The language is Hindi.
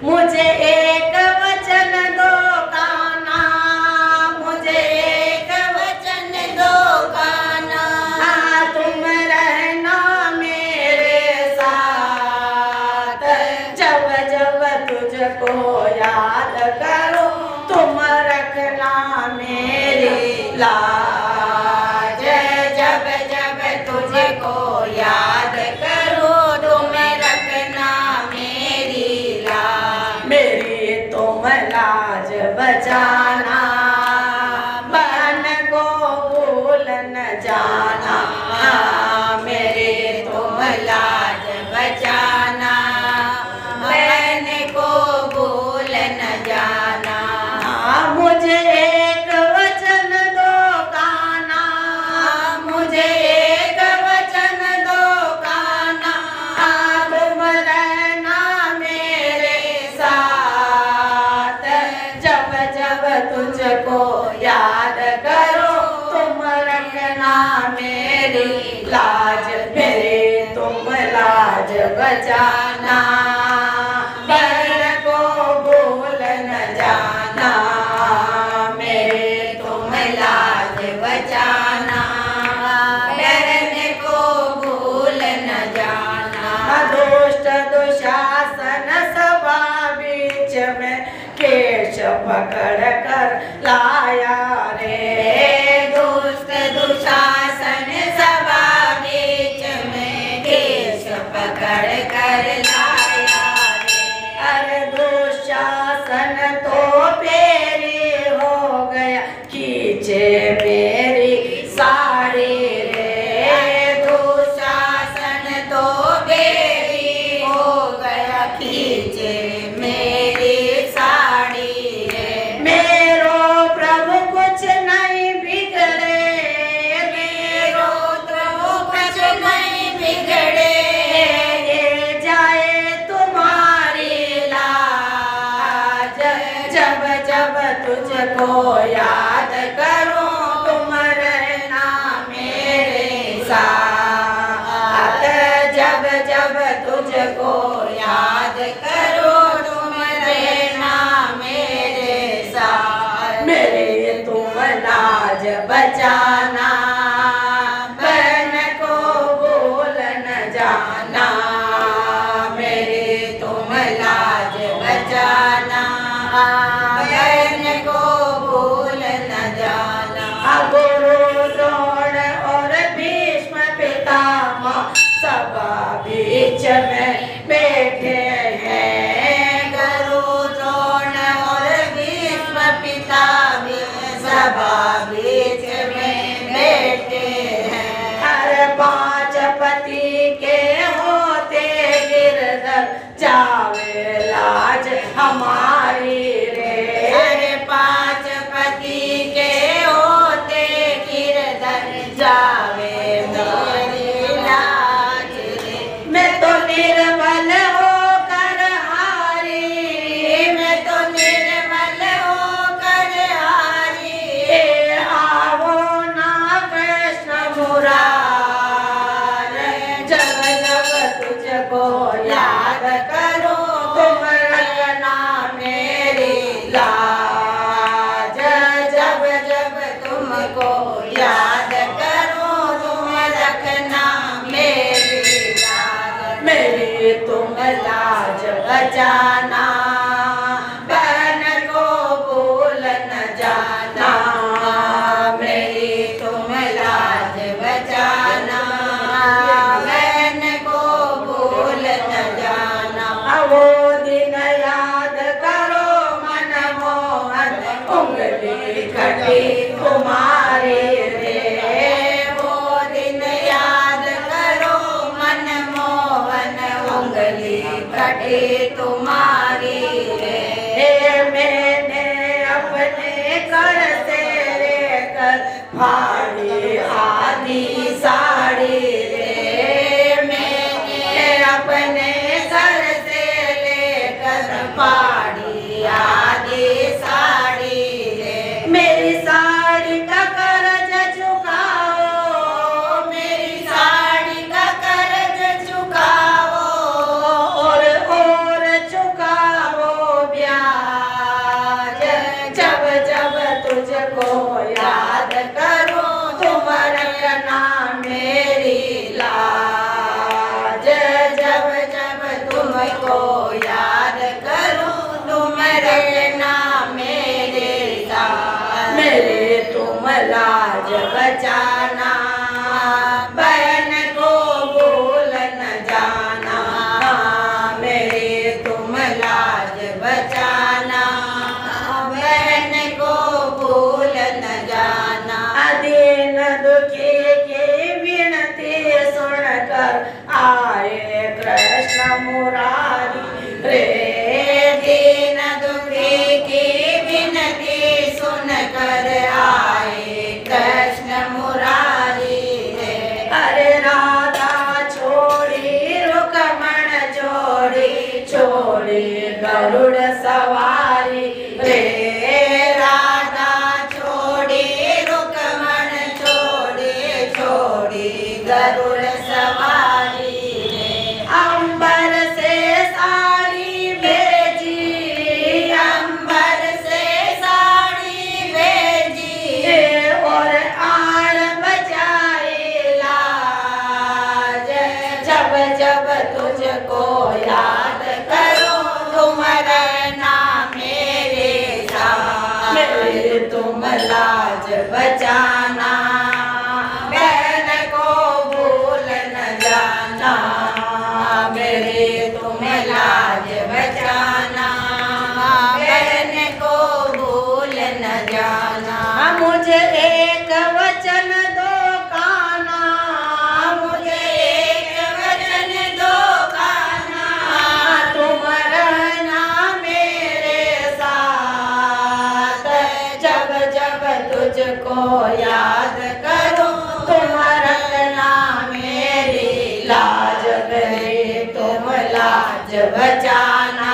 मुझे एक वचन दो कान्हा, मुझे एक वचन दो कान्हा, तुम रहना मेरे साथ। जब जब तुझको याद करो तुम रखना मेरी लाज। जब जब तुझको याद करो तुम रखना मेरी लाज। मेरी तुम लाज बचाना, बहन को भूल न जाना। मेरी तुम लाज बचाना, बहन को भूल न जाना। मुझे एक वचन दो कान्हा, मुझे एक वचन दो कान्हा, तुम रहना मेरे साथ। जब जब तुझको याद करो तुम रखना मेरी लाज। मेरी तुम लाज बचाना, बहन को भूल न जाना। मेरे तुम लाज बचाना, बहन को भूल न जाना। दुष्ट दुशासन सभा बीच में केश पकड़ कर लाया रे। दुष्ट दुशासन सभा बीच में केश पकड़ कर लाया रे। अरे दुशासन तो फेरी हो गया, खींचे मेरी साड़ी रे। दुशासन तो फेरी हो गया, खींचे मेरी साड़ी रे। मेरो प्रभु कुछ नहीं बिगड़े, मेरो प्रभु कुछ नहीं बिगड़े। ये जाए तुम्हारी लाज। जब जब तुझको याद करो तुम रहना मेरे साथ। जब जब तुझको याद करो तुम रहना मेरे साथ। मेरे तुम लाज बचाना, बहन को भूल न जाना। मेरे तुम लाज बचाना, बहन को भूल न जाना। गुरु द्रोण और भीष्म पितामह सभा बीच में बैठे हैं। गुरु द्रोण और भीष्म पितामह सभा बीच में बैठे हैं। हर पांच पति के होते गिरधर जावे लाज हमारी रे। अरे पांच पति के होते गिरधर जावे मेरी लाज रे। मैं तो निर्बल होकर हारी, मैं तो निर्बल होकर हारी। आवो ना कृष्ण मुरारे। जब जब तुझको याद करो तुम रखना मेरी लाज। जब जब तुमको याद करो तुम रखना मेरी लाज। मेरी तुम लाज बचाना, बहन को भूल न जाना। मेरी तुम लाज बचाना, बहन को भूल न जाना। वो दिन याद करो मनमोहन, उंगली कटी तुम्हारी रे। वो दिन याद करो मनमोहन, उंगली कटी तुम्हारी रे। मैंने अपने घर से लेकर फाड़ी आधी साड़ी रे। मैंने अपने घर से लेकर फाड़ी आधी साड़ी रे। मेरी साड़ी का कर्ज चुकाओ, मेरी साड़ी का कर्ज चुकाओ, और चुकाओ तुमको याद करूं, तुम रखना मेरे साथ। मेरे तुम लाज बचाना, बहन को भूल न जाना। मेरे तुम लाज बचाना, बहन को भूल न जाना। दीन दुखी की विनती सुनकर आए कृष्ण मुरारी रे। दीन दुखी की विनती सुनकर आए कृष्ण मुरारी रे। अरे राधा छोड़ी रुकमण जोड़ी, छोड़ी गरुड़ सवारी रे। राधा छोड़ी रुकमण छोड़ी, छोड़ी गरुड़ सवारी रे। अंबर से साड़ी भेजी, अंबर से साड़ी भेजी, और आन बजाई लाज। जब जब तुझको याद करो, तुम रहना मेरे साथ। मेरे तुम लाज बचाना, बहन को भूल न जाना। मेरे तुम लाज बचाना, बहन को भूल न जाना। मुझे एक वचन दो काना, मुझे एक वचन दो काना। तुम रहना मेरे साथ। जब जब तुझको याद करूं, तुम रखना मेरी लाज। मेरे तुम लाज बचाना,